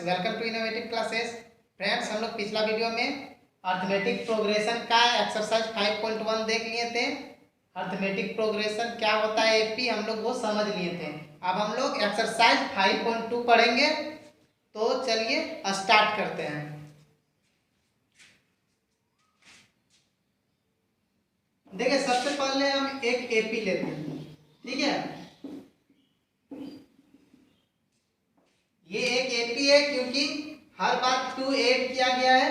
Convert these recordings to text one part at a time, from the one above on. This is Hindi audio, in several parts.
Welcome to innovative classes. Friends, हम लोग पिछला वीडियो में अर्थमेटिक प्रोग्रेशन का एक्सरसाइज 5.1 देख लिए थे। अर्थमेटिक प्रोग्रेशन क्या होता है एपी हम लोग वो समझ लिए थे। अब हम लोग एक्सरसाइज 5.2 पढ़ेंगे, तो चलिए स्टार्ट करते हैं। देखिए, सबसे पहले हम एक एपी लेते हैं, ठीक है। ये एक एपी है क्योंकि हर बार 2 ऐड किया गया है।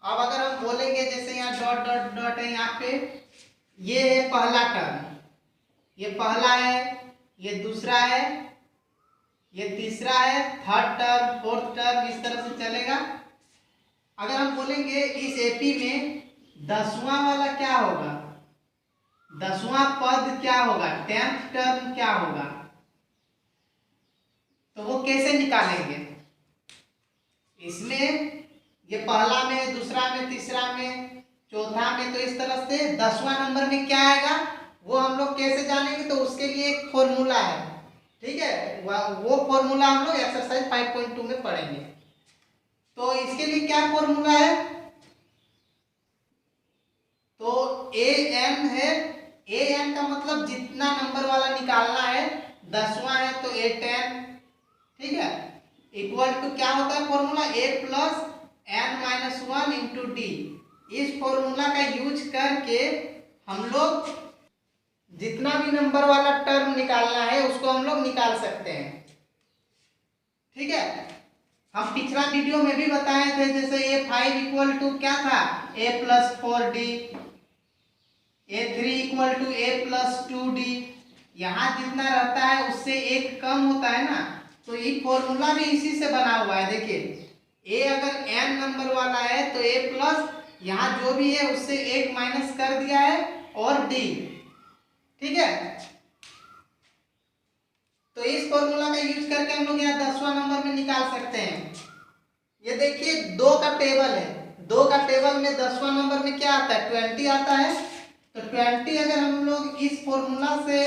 अब अगर हम बोलेंगे जैसे यहाँ डॉट डॉट डॉट है, यहाँ पे ये है पहला टर्म, ये पहला है, ये दूसरा है, ये तीसरा है, थर्ड टर्म, फोर्थ टर्म, इस तरह से चलेगा। अगर हम बोलेंगे इस एपी में 10वां वाला क्या होगा, 10वां पद क्या होगा, 10th टर्म क्या होगा, तो वो कैसे निकालेंगे। इसमें ये पहला में, दूसरा में, तीसरा में, चौथा में, तो इस तरह से 10वां नंबर में क्या आएगा वो हम लोग कैसे जानेंगे, तो उसके लिए एक फॉर्मूला है, ठीक है। वो फॉर्मूला हम लोग एक्सरसाइज 5.2 में पढ़ेंगे। तो इसके लिए क्या फॉर्मूला है, तो ए एन है। ए एन का मतलब जितना नंबर वाला निकालना है, 10वां है तो A10, ठीक है, इक्वल टू क्या होता है formula, A plus n-1 into D. इस फॉर्मूला का यूज करके हम लोग जितना भी नंबर वाला टर्म निकालना है उसको हम लोग निकाल सकते हैं, ठीक है। हम पिछला वीडियो में भी बताए थे, जैसे A5 इक्वल टू क्या था, A plus 4D, A3 equal to A plus 2D। यहाँ जितना रहता है उससे एक कम होता है ना, तो ये फॉर्मूला भी इसी से बना हुआ है। देखिए, A अगर n नंबर वाला है तो A प्लस यहाँ जो भी है उससे एक माइनस कर दिया है और D, ठीक है। तो इस फॉर्मूला का यूज करके हम लोग यहाँ 10वां नंबर में निकाल सकते हैं। ये देखिए 2 का टेबल है, 2 का टेबल में 10वां नंबर में क्या आता है, 20 आता है। तो 20 अगर हम लोग इस फॉर्मूला से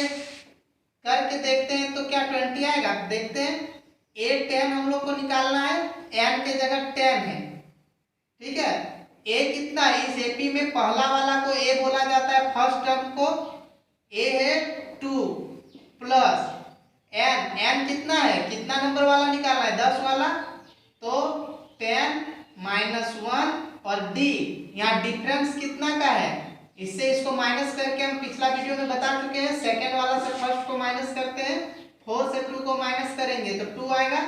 करके देखते हैं तो क्या 20 आएगा, देखते हैं। A10 हम लोग को निकालना है, n के जगह 10 है, ठीक है। A कितना है, इस एपी में पहला वाला को A बोला जाता है, फर्स्ट टर्म को A है 2 प्लस n कितना है, कितना नंबर वाला निकालना है, 10 वाला, तो 10 माइनस 1 और D यहाँ डिफरेंस कितना का है, इससे इसको माइनस करके हम पिछला वीडियो में बता चुके हैं। सेकेंड वाला से फर्स्ट को माइनस करते हैं, 4 से 2 को माइनस करेंगे तो 2 आएगा,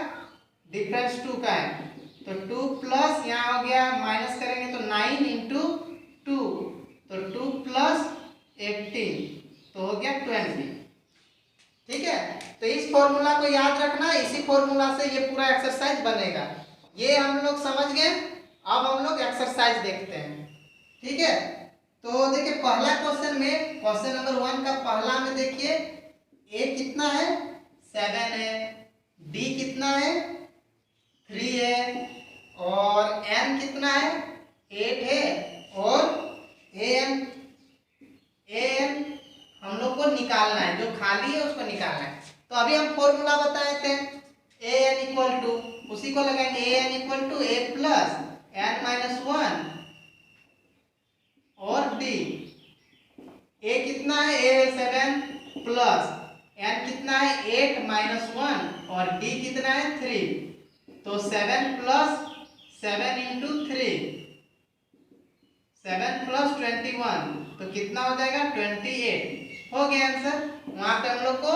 डिफरेंस 2 का है, तो 2 प्लस यहाँ हो गया, माइनस करेंगे तो 9 इंटू 2, तो 2 प्लस 18 तो हो गया 20, ठीक है। तो इस फॉर्मूला को याद रखना, इसी फॉर्मूला से ये पूरा एक्सरसाइज बनेगा। ये हम लोग समझ गए। अब हम लोग एक्सरसाइज देखते हैं, ठीक है। तो देखिए पहला क्वेश्चन में, क्वेश्चन नंबर 1 का पहला में देखिए A कितना है, 7 है, D कितना है, 3 है, और N कितना है, 8 है, और AN हम लोग को निकालना है, जो खाली है उसको निकालना है। तो अभी हम फॉर्मूला बताए थे, AN इक्वल टू, उसी को लगाएंगे, AN equal to A plus n-1 और D। A कितना है, A है 7 प्लस n कितना है, 8 माइनस 1 और D कितना है 3, तो 7 प्लस 7 इंटू 3, 7 प्लस 21, तो कितना हो जाएगा 28, हो गया आंसर। वहां पे हम लोग को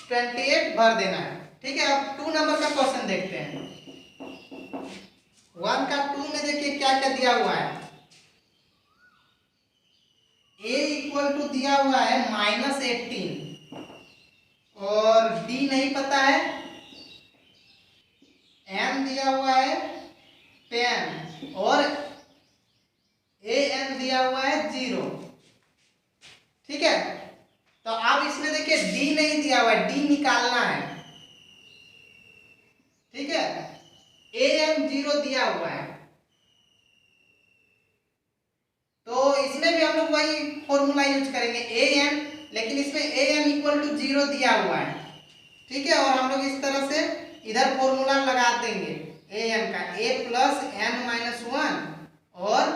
28 भर देना है, ठीक है। अब 2 नंबर का क्वेश्चन देखते हैं। 1 का 2 में देखिए क्या क्या दिया हुआ है, A इक्वल टू दिया हुआ है -18 और D नहीं पता है, M दिया हुआ है 10 और AN दिया हुआ है 0, ठीक है। तो अब इसमें देखिए D नहीं दिया हुआ है, D निकालना है, ठीक है। AN 0 दिया हुआ है, तो इसमें भी हम लोग वही फॉर्मूला यूज करेंगे AN, लेकिन इसमें AN इक्वल टू 0 दिया हुआ है, ठीक है। और हम लोग इस तरह से इधर फॉर्मूला लगा देंगे, ए एन का ए प्लस एन माइनस वन और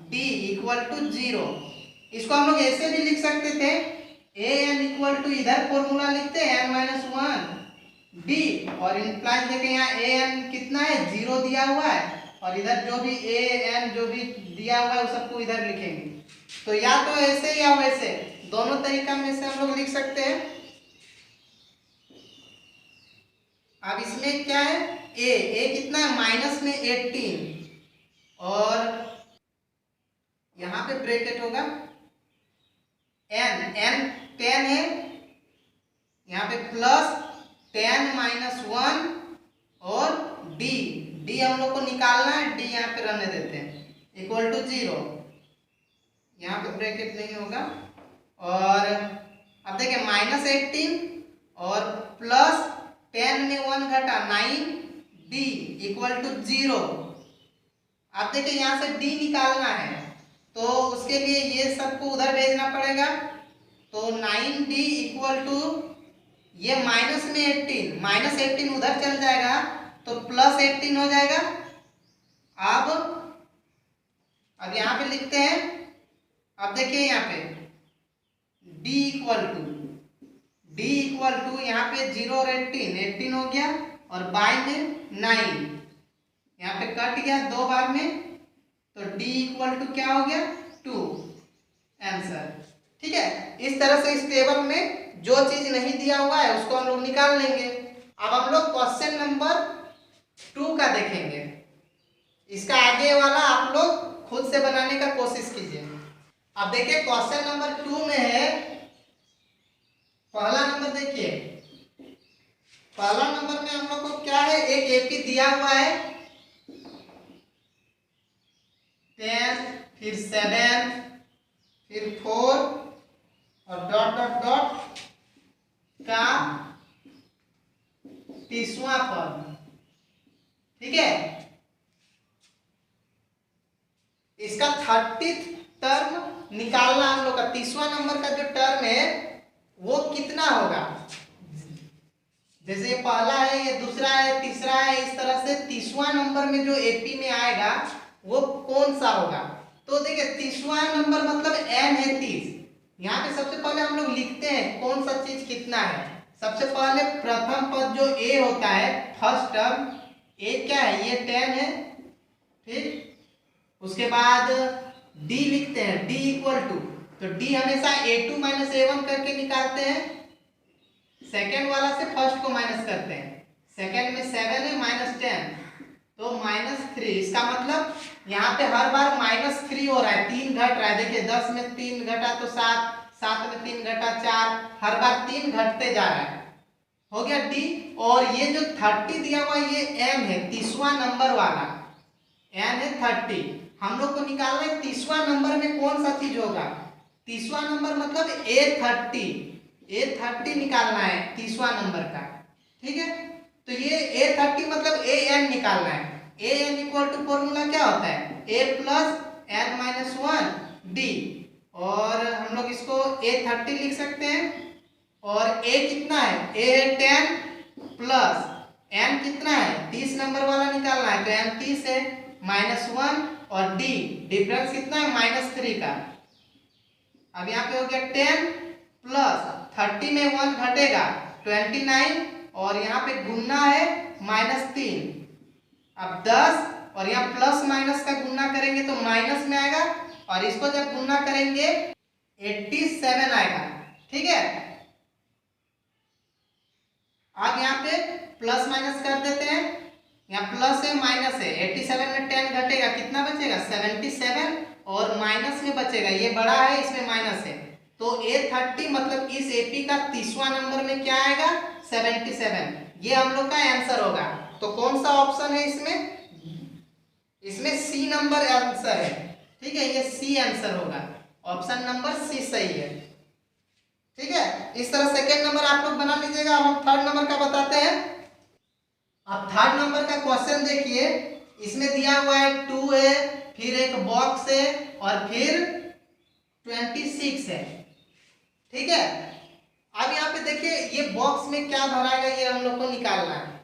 डी इक्वल टू 0। इसको हम लोग ऐसे भी लिख सकते थे, ए एन इक्वल टू इधर फॉर्मूला लिखते हैं एन माइनस वन डी, और इंप्लाइज देखें यहाँ ए एन कितना है 0 दिया हुआ है, और इधर जो भी ए एन जो भी दिया हुआ है वो सबको इधर लिखेंगे। तो या तो ऐसे या वैसे, दोनों तरीका में से हम लोग लिख सकते हैं। अब इसमें क्या है, ए कितना है माइनस में 18, और यहाँ पे ब्रैकेट होगा एन 10 है, यहाँ पे प्लस 10 माइनस 1 और डी हम लोग को निकालना है, डी यहाँ पे रहने देते हैं इक्वल टू 0, यहाँ पे ब्रैकेट नहीं होगा। और अब देखिए माइनस 18 और प्लस 10 में 1 घटा 9 डी इक्वल टू 0। अब देखिए यहाँ से डी निकालना है तो उसके लिए ये सबको उधर भेजना पड़ेगा, तो 9d इक्वल टू ये माइनस में 18, माइनस 18 उधर चल जाएगा तो प्लस 18 हो जाएगा। अब यहाँ पे लिखते हैं, अब देखिए यहाँ पे d इक्वल टू यहाँ पे 0 और 18 हो गया, और बाई में 9 यहाँ पे कट गया 2 बार में, तो d इक्वल टू क्या हो गया 2 आंसर। ठीक है, इस तरह से इस टेबल में जो चीज नहीं दिया हुआ है उसको हम लोग निकाल लेंगे। अब हम लोग क्वेश्चन नंबर 2 का देखेंगे। इसका आगे वाला आप लोग खुद से बनाने का कोशिश कीजिए। अब देखिए क्वेश्चन नंबर 2 में है, पहला नंबर देखिए, पहला नंबर में हम लोग को क्या है, एक एपी दिया हुआ है 10 फिर 7 फिर 4 और डॉट डॉट डॉट का 30वां पद। ठीक है, इसका 30th टर्म निकालना हम लोग का। 30वां नंबर का जो टर्म है वो कितना होगा, जैसे ये पहला है, ये दूसरा है, तीसरा है, इस तरह से 30वां नंबर में जो एपी में आएगा वो कौन सा होगा। तो देखिए 30वां नंबर मतलब n है 30। यहाँ पे सबसे पहले हम लोग लिखते हैं कौन सा चीज कितना है। सबसे पहले प्रथम पद जो a होता है, फर्स्ट टर्म a क्या है, ये 10 है। ठीक, उसके बाद d लिखते हैं, d इक्वल टू, तो d हमेशा a2 माइनस a1 करके निकालते हैं। सेकेंड वाला से फर्स्ट को माइनस करते हैं, सेकेंड में 7 है माइनस 10 तो -3। इसका मतलब यहाँ पे हर बार -3 हो रहा है, 3 घट रहा है। देखिए 10 में 3 घटा तो 7, 7 में 3 घटा 4, हर बार 3 घटते जा रहा है। हो गया डी। और ये जो 30 दिया हुआ ये m है, 30वां नंबर वाला n है 30। हम लोग को निकालना है 30वां नंबर में कौन सा चीज होगा। 30वां नंबर मतलब A30 निकालना है 30वां नंबर का। ठीक है, तो ये A30 मतलब an निकालना है। an इक्वल टू फॉर्मूला क्या होता है, a plus n minus 1 D, और हम लोग इसको A30 लिख सकते हैं। और a कितना है, a है 10 प्लस n कितना है 30 नंबर वाला निकालना है, तो n 30 है माइनस 1, और d डिफरेंस कितना है -3 का। अब यहाँ पे हो गया 10 प्लस 30 में 1 घटेगा 29, और यहाँ पे गुना है -3। अब 10 और यहाँ प्लस माइनस का गुना करेंगे तो माइनस में आएगा, और इसको जब गुना करेंगे 87 आएगा। ठीक है, अब यहाँ पे प्लस माइनस कर देते हैं, यहाँ प्लस है माइनस है, 87 में 10 घटेगा कितना बचेगा 77, और माइनस में बचेगा, ये बड़ा है इसमें माइनस है, तो A30 मतलब इस एपी का 30वां नंबर में क्या आएगा 77। ये हम लोग का आंसर होगा। तो कौन सा ऑप्शन है इसमें सी नंबर आंसर है। ठीक है, ये सी आंसर होगा, ऑप्शन नंबर सी सही है। ठीक है, इस तरह सेकेंड नंबर आप लोग बना लीजिएगा। अब हम थर्ड नंबर का बताते हैं। अब थर्ड नंबर का क्वेश्चन देखिए, इसमें दिया हुआ है 2 है, फिर एक बॉक्स है, और फिर 26 है। ठीक है, अब यहाँ पे देखिए ये बॉक्स में क्या भरा है ये हम लोग को निकालना है।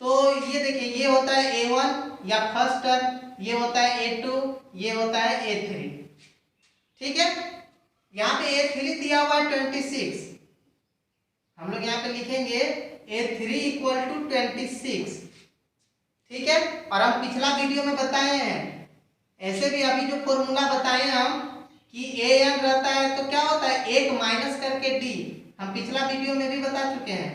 तो ये देखिए, ये होता है A1 या फर्स्ट टर्म, ये होता है A2, ये होता है A3। ठीक है, यहाँ पे A3 दिया हुआ है 26, हम लोग यहाँ पे लिखेंगे A3 इक्वल टू 26। ठीक है, और हम पिछला वीडियो में बताए हैं, ऐसे भी अभी जो फॉर्मूला बताए हम कि an रहता है तो क्या होता है, एक माइनस करके d, हम पिछला वीडियो में भी बता चुके हैं।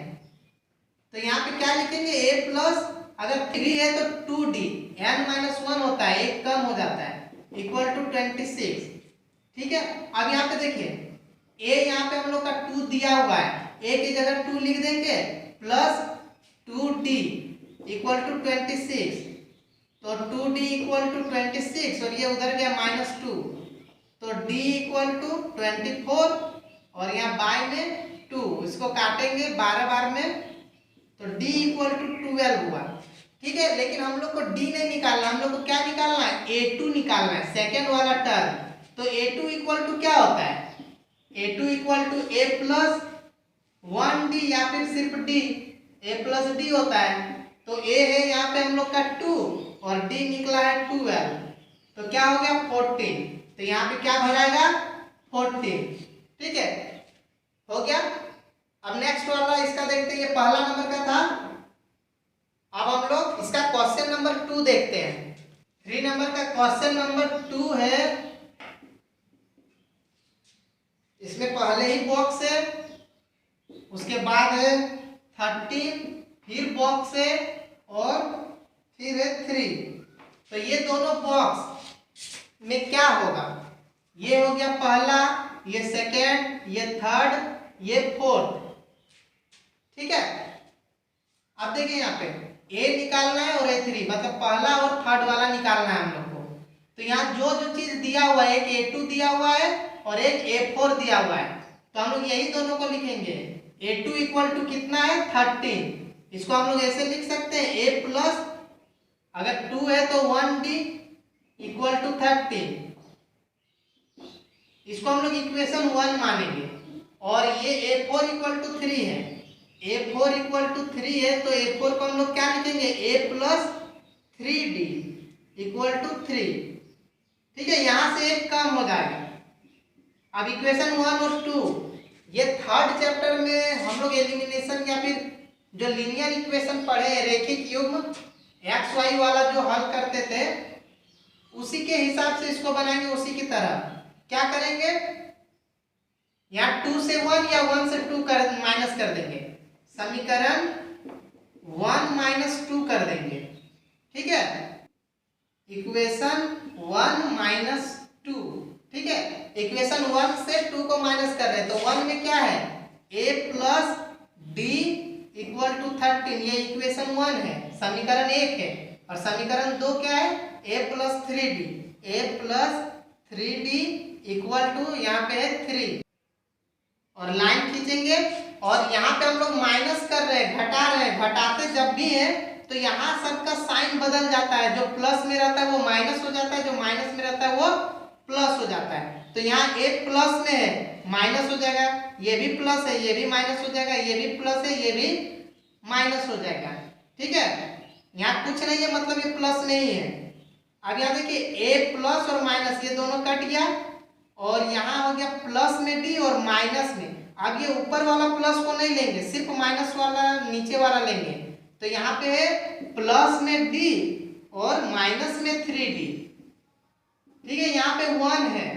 तो यहाँ पे क्या लिखेंगे, a प्लस, अगर 3 है तो 2d, n माइनस 1 होता है, एक कम हो जाता है, इक्वल टू 26। ठीक है, अब यहाँ पे देखिए a यहाँ पे हम लोग का 2 दिया हुआ है, a की जगह 2 लिख देंगे प्लस 2d इक्वल टू 26, तो 2d इक्वल टू 26 और ये उधर गया -2, तो d इक्वल टू 24 और यहाँ बाय में 2, इसको काटेंगे 12 बार में, तो d इक्वल टू 12 हुआ। ठीक है, लेकिन हम लोग को d नहीं निकालना, हम लोग को क्या निकालना है, a2 निकालना है, सेकेंड वाला टर्म। तो a2 इक्वल टू क्या होता है, a2 equal to a plus 1d या फिर सिर्फ d, a प्लस d होता है। तो a है यहाँ पे हम लोग का 2 और d निकला है 12, तो क्या हो गया 14, तो यहाँ पे क्या भराएगा 14। ठीक है, हो गया। अब नेक्स्ट वाला इसका देखते हैं, ये पहला नंबर का था। अब हम लोग इसका क्वेश्चन नंबर 2 देखते हैं। 3 नंबर का क्वेश्चन नंबर 2 है, इसमें पहले ही बॉक्स है, उसके बाद है 13, फिर बॉक्स है और फिर है 3। तो ये दोनों बॉक्स में क्या होगा, ये हो गया पहला, ये सेकेंड, ये थर्ड, ये फोर्थ। ठीक है, अब देखिए यहाँ पे a निकालना है और A3, मतलब पहला और थर्ड वाला निकालना है हम लोग को। तो यहाँ जो जो चीज दिया हुआ है, एक A2 दिया हुआ है और एक A4 दिया हुआ है, तो हम लोग यही दोनों को लिखेंगे। A2 इक्वल टू कितना है 13, इसको हम लोग ऐसे लिख सकते हैं a प्लस, अगर 2 है तो 1d इक्वल टू 13, इसको हम लोग इक्वेशन 1 मानेंगे। और ये A4 इक्वल टू 3 है, A4 इक्वल टू 3 है, तो A4 को हम लोग क्या लिखेंगे, a plus 3d equal to 3। ठीक है, यहां से एक कम हो जाएगा। अब इक्वेशन 1 और 2, ये थर्ड चैप्टर में हम लोग एलिमिनेशन या फिर जो लीनियर इक्वेशन पढ़े, रैखिक युग्म एक्स वाई वाला जो हल करते थे, उसी के हिसाब से इसको बनाएंगे। उसी की तरह क्या करेंगे, यहाँ 2 से 1 या 1 से 2 कर माइनस कर देंगे, समीकरण 1 माइनस 2 कर देंगे। ठीक है, इक्वेशन 1 माइनस 2। ठीक है, इक्वेशन 1 से 2 को माइनस कर रहे हैं, तो 1 में क्या है, a plus d equal to 13, ये इक्वेशन 1 है, समीकरण 1 है। और समीकरण 2 क्या है, a plus 3d, a plus 3d equal to यहाँ पे है 3, और लाइन खींचेंगे। और यहाँ पे हम लोग माइनस कर रहे हैं, घटा रहे हैं, घटाते जब भी है तो यहाँ सबका साइन बदल जाता है, जो प्लस में रहता है वो माइनस हो जाता है, जो माइनस में रहता है वो प्लस हो जाता है। तो यहाँ a प्लस में है, माइनस हो जाएगा, ये भी प्लस है, ये भी माइनस हो जाएगा, ये भी प्लस है, ये भी माइनस हो जाएगा। ठीक है, यहाँ कुछ नहीं है, मतलब ये प्लस नहीं है। अब यहाँ देखिए a प्लस और माइनस ये दोनों कट गया, और यहाँ हो गया प्लस में d और माइनस में। अब ये ऊपर वाला प्लस को नहीं लेंगे, सिर्फ माइनस वाला नीचे वाला लेंगे। तो यहाँ पे है प्लस में d और माइनस में 3d। ठीक है, यहाँ पे 1 है,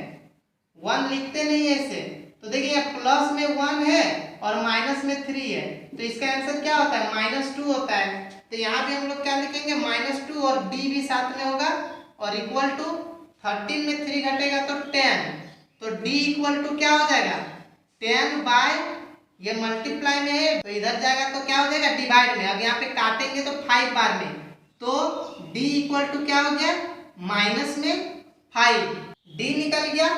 1 लिखते नहीं है इसे, तो देखिए प्लस में 1 है और माइनस में 3 है, तो इसका आंसर क्या होता है, -2 होता है। तो यहाँ भी हम लोग क्या लिखेंगे, -2 और d भी साथ में होगा, और इक्वल टू 13 में 3 घटेगा तो 10, तो d इक्वल टू क्या हो जाएगा, 10 बाय, ये मल्टीप्लाई में है तो इधर जाएगा तो क्या हो जाएगा, डिवाइड में। अब यहाँ पे काटेंगे तो 5 बार में, तो d इक्वल टू क्या हो गया, माइनस में 5, d निकल गया।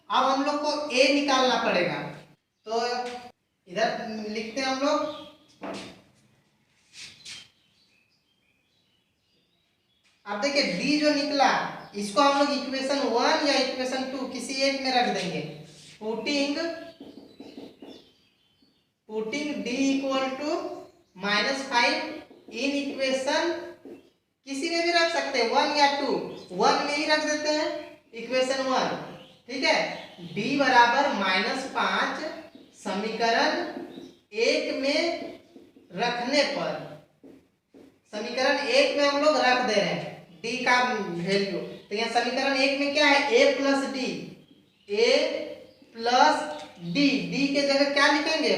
अब हम लोग को a निकालना पड़ेगा, तो इधर लिखते हैं हम लोग, अब देखिए d जो निकला इसको हम लोग इक्वेशन 1 या इक्वेशन 2 किसी एक में रख देंगे। Putting d equal to -5 in equation किसी में भी रख सकते हैं, 1 या 2, 1 में ही रख देते हैं इक्वेशन 1, ठीक है। d बराबर -5 समीकरण 1 में रखने पर, समीकरण 1 में हम लोग रख दे रहे हैं d का वैल्यू, तो यहाँ समीकरण 1 में क्या है, a प्लस डी, d के जगह क्या लिखेंगे,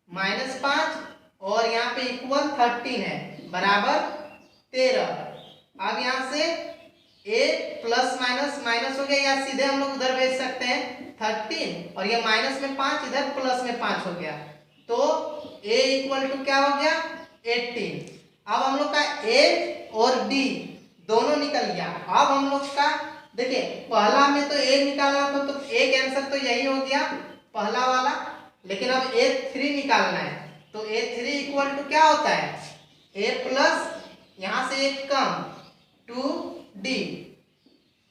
-5 और यहाँ पे इक्वल 13 है बराबर 13। अब यहाँ से a प्लस माइनस हो गया, या सीधे हम लोग उधर भेज सकते हैं 13 और ये माइनस में 5 इधर प्लस में 5 हो गया, तो a इक्वल टू क्या हो गया 18। अब हम लोग का a और d दोनों निकल गया। अब हम लोग का देखिए पहला में तो a निकालना था, तो एक आंसर तो यही हो गया पहला वाला, लेकिन अब a3 निकालना है, तो a3 इक्वल टू क्या होता है, a प्लस यहाँ से एक कम 2d,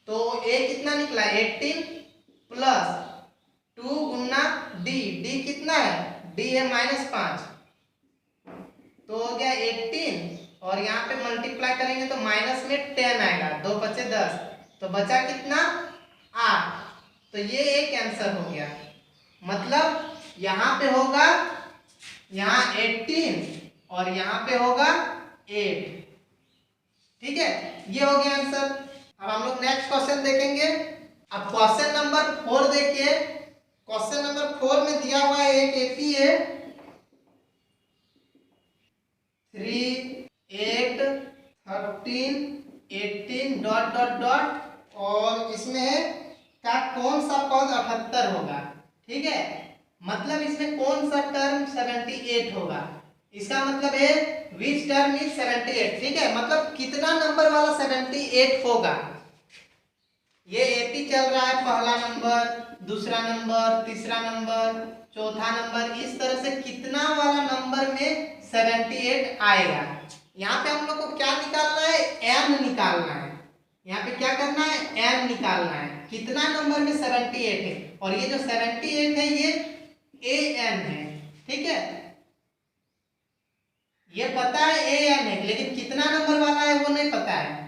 तो a कितना निकला 18 प्लस 2 गुना d कितना है, d है -5, तो हो गया 18 और यहाँ पे मल्टीप्लाई करेंगे तो माइनस में 10 आएगा, 2 बचे 10, तो बचा कितना 8, तो ये एक आंसर हो गया। मतलब यहाँ पे होगा, यहाँ 18 और यहाँ पे होगा 8, ठीक है, ये हो गया आंसर। अब हम लोग नेक्स्ट क्वेश्चन देखेंगे। अब क्वेश्चन नंबर 4 देखिए, क्वेश्चन नंबर 4 में दिया हुआ है एक एपी है 3, 8, 13, 18 डॉट डॉट डॉट और इसमें का कौन सा पद 78 होगा, ठीक है, मतलब इसमें कौन सा टर्म 78 होगा, इसका मतलब है विच टर्म इज 78, ठीक है, मतलब कितना नंबर वाला 78 होगा। ये एपी चल रहा है पहला नंबर, दूसरा नंबर, तीसरा नंबर, चौथा नंबर, इस तरह से कितना वाला नंबर में 78 आएगा। यहाँ पे हम लोग को क्या निकालना है, m निकालना है, यहाँ पे क्या करना है, m निकालना है, कितना नंबर में 78 है, और ये जो 78 है ये an है, ठीक है, ये पता है an है, लेकिन कितना नंबर वाला है वो नहीं पता है,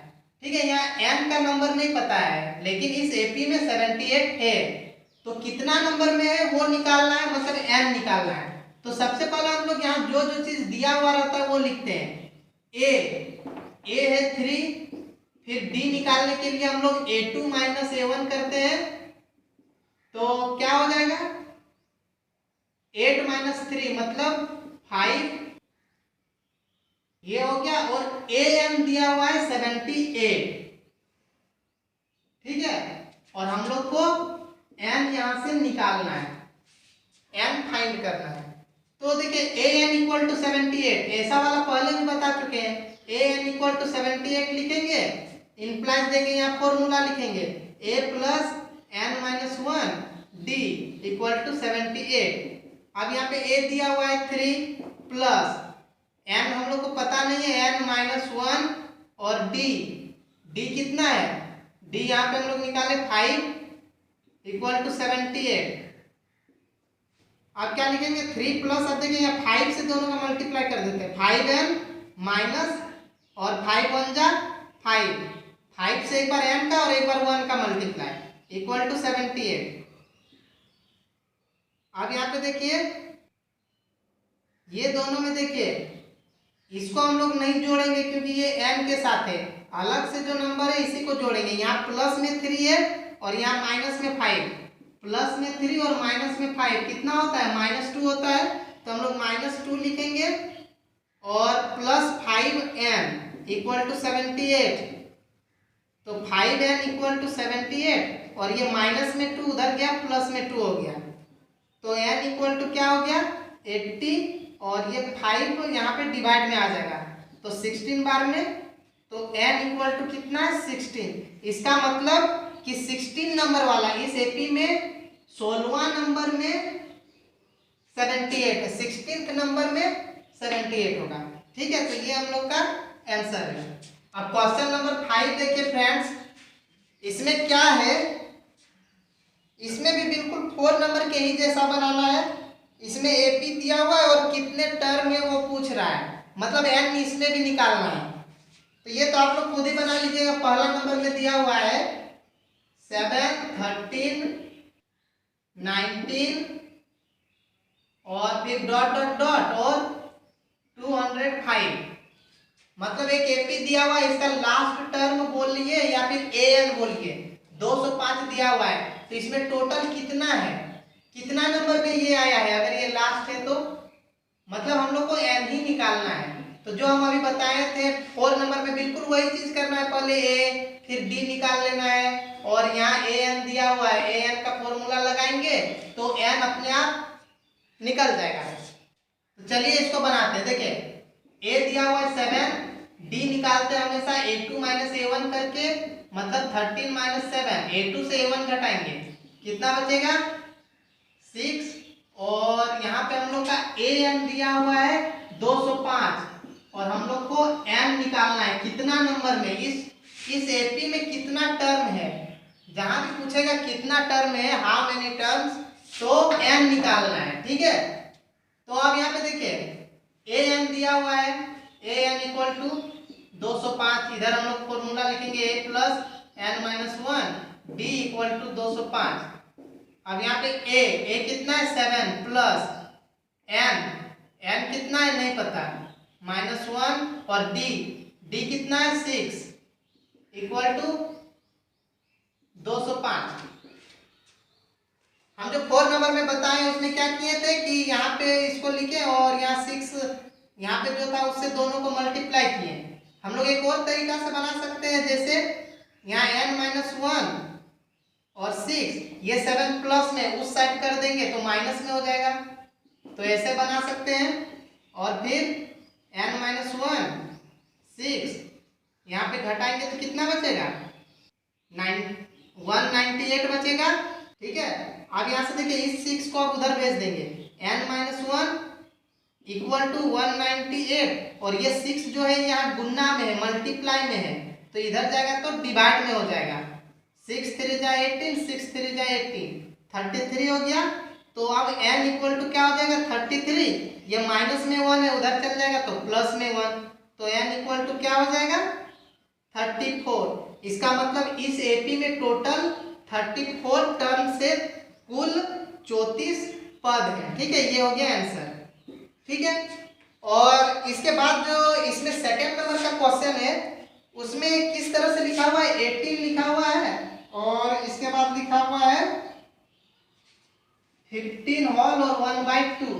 ठीक है, यहाँ m का नंबर नहीं पता है, लेकिन इस एपी में 78 है, तो कितना नंबर में है वो निकालना है, मतलब m निकालना है। तो सबसे पहले हम लोग यहाँ जो जो चीज दिया हुआ रहता है वो लिखते हैं, a है 3, फिर d निकालने के लिए हम लोग a2 माइनस a1 करते हैं, तो क्या हो जाएगा 8 माइनस 3 मतलब 5, ये हो गया, और an दिया हुआ है 78, ठीक है, और हम लोग को n यहां से निकालना है, n फाइंड करना है। तो देखिए an इक्वल टू 78, ऐसा वाला पहले भी बता चुके हैं, an इक्वल टू 78 लिखेंगे, इंप्लाइज देंगे, यहाँ फॉर्मूला लिखेंगे a plus n minus 1 d equal to 78। अब यहाँ पे a दिया हुआ है 3 प्लस n हम लोग को पता नहीं है n माइनस 1 और d कितना है, d यहाँ पे हम लोग निकाले 5 इक्वल टू 78। अब क्या लिखेंगे 3 प्लस, अब देखिए यहाँ 5 से दोनों का मल्टीप्लाई कर देते हैं, 5n माइनस और 5 1 जा 5 से एक बार n का और एक बार 1 का मल्टीप्लाई इक्वल टू 78। अब यहाँ पे देखिए ये दोनों में देखिए इसको हम लोग नहीं जोड़ेंगे क्योंकि ये n के साथ है, अलग से जो नंबर है इसी को जोड़ेंगे। यहाँ प्लस में 3 है और यहाँ माइनस में 5, प्लस में 3 और माइनस में 5 कितना होता है -2 होता है, तो हम लोग -2 लिखेंगे और प्लस 5n इक्वल टू 78, तो 5n इक्वल टू 78 और ये माइनस में 2 उधर गया प्लस में 2 हो गया, तो n इक्वल टू क्या हो गया 80 और ये 5 यहाँ पे डिवाइड में आ जाएगा, तो 16 बार में, तो n इक्वल टू कितना है 16। इसका मतलब कि 16 नंबर वाला इस एपी में 16वां नंबर में 78 है, 16th नंबर में 78 होगा, ठीक है, तो ये हम लोग का आंसर है। अब क्वेश्चन नंबर 5 देखिए फ्रेंड्स, इसमें क्या है, इसमें भी बिल्कुल 4 नंबर के ही जैसा बनाना है, इसमें एपी दिया हुआ है और कितने टर्म है वो पूछ रहा है, मतलब n इसमें भी निकालना है। तो ये तो आप लोग खुद ही बना लीजिएगा। पहला नंबर में दिया हुआ है 7, 13, 19 और फिर डॉट डॉट डॉट और 205। मतलब एक एपी दिया हुआ है, इसका लास्ट टर्म बोलिए या फिर an बोलिए। 205 दिया हुआ है, तो इसमें टोटल कितना है, कितना नंबर पे ये आया है। अगर ये लास्ट है तो मतलब हम लोग को n ही निकालना है। तो जो हम अभी बताए थे 4 नंबर में बिल्कुल वही चीज करना है। पहले a फिर d निकाल लेना है और यहाँ an दिया हुआ है, an का फॉर्मूला लगाएंगे तो n अपने आप निकल जाएगा। तो चलिए इसको बनाते हैं। देखिए a दिया हुआ है 7, d निकालते हैं हमेशा a2 माइनस a1 करके, मतलब 13 माइनस 7, a2 से a1 घटाएंगे, कितना बचेगा 6। और यहाँ पे हम लोग का an दिया हुआ है 205 और हम लोग को n निकालना है कितना नंबर में, इस एपी में कितना टर्म है। जहां भी पूछेगा कितना टर्म है, हाउ मेनी टर्म्स, तो n निकालना है। ठीक है, तो अब यहाँ पे देखिए an दिया हुआ है, an इक्वल टू 205। इधर हम लोग फॉर्मूला लिखेंगे a plus n minus 1, d equal to 205। अब यहाँ पे a कितना है 7 प्लस n कितना है नहीं पता, -1 और d कितना है 6 इक्वल टू 205। हम जो 4 नंबर में बताए उसमें क्या किए थे कि यहाँ पे इसको लिखे और यहाँ 6 यहाँ पे जो था उससे दोनों को मल्टीप्लाई किए। हम लोग एक और तरीका से बना सकते हैं, जैसे यहाँ n-1 और 6 ये 7 प्लस में उस साइड कर देंगे तो माइनस में हो जाएगा, तो ऐसे बना सकते हैं। और फिर n-1 6 यहाँ पे घटाएंगे तो कितना बचेगा 198 बचेगा। ठीक है, अब यहाँ से देखिए इस 6 को आप उधर भेज देंगे, n-1 इक्वल टू 198 और ये 6 जो है यहाँ गुन्ना में है, मल्टीप्लाई में है, तो इधर जाएगा तो डिवाइड में हो जाएगा। 6 3 जा 18, 6 3 जा 18, 33 हो गया। तो अब n इक्वल टू क्या हो जाएगा 33, ये माइनस में 1 है उधर चल जाएगा तो प्लस में 1, तो n इक्वल टू क्या हो जाएगा 34। इसका मतलब इस एपी में टोटल 34 टर्म से कुल 34 पद है। ठीक है, ये हो गया आंसर। ठीक है, और इसके बाद जो इसमें सेकंड नंबर का क्वेश्चन है उसमें किस तरह से लिखा हुआ है 18 लिखा हुआ है और इसके बाद लिखा हुआ है 15 होल और 1/2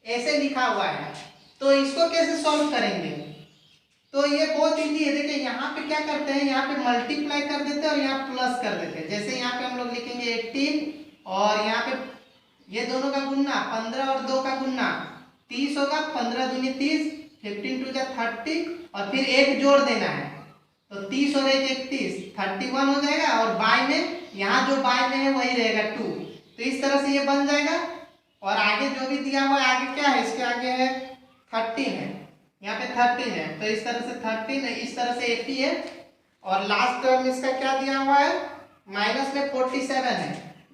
ऐसे लिखा हुआ है। तो इसको कैसे सॉल्व करेंगे, तो ये बहुत इजी है। देखिए यहाँ पे क्या करते हैं, यहाँ पे मल्टीप्लाई कर देते हैं और यहाँ प्लस कर देते हैं। जैसे यहाँ पे हम लोग लिखेंगे 18 और यहाँ पे ये दोनों का गुन्ना 15 और 2 का गुन्ना 30 होगा, 15 दूनी 30, 15 2 जा 30 और फिर एक जोड़ देना है तो 30 और 1 31, 31 हो जाएगा। और बाय में यहाँ जो बाय में है वही रहेगा 2, तो इस तरह से ये बन जाएगा। और आगे जो भी दिया हुआ है आगे क्या है, इसके आगे है 13 है, यहाँ पे 13 है, तो इस तरह से 13 है, इस तरह से 80 है। और लास्ट टर्म इसका क्या दिया हुआ है माइनस में 47 है,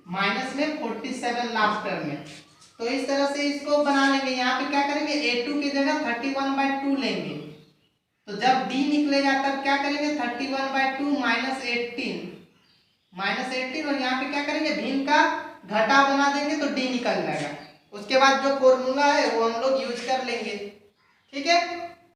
माइनस में 47 लास्ट टर्म में। तो इस तरह से इसको बना लेंगे। यहाँ पे क्या करेंगे a2 की जगह 31/2 लेंगे, तो जब d निकलेगा तब क्या करेंगे 31/2 -18 और यहाँ पे क्या करेंगे भिन्न का घटा बना देंगे तो d निकल जाएगा। उसके बाद जो फॉर्मूला है वो हम लोग यूज कर लेंगे। ठीक है।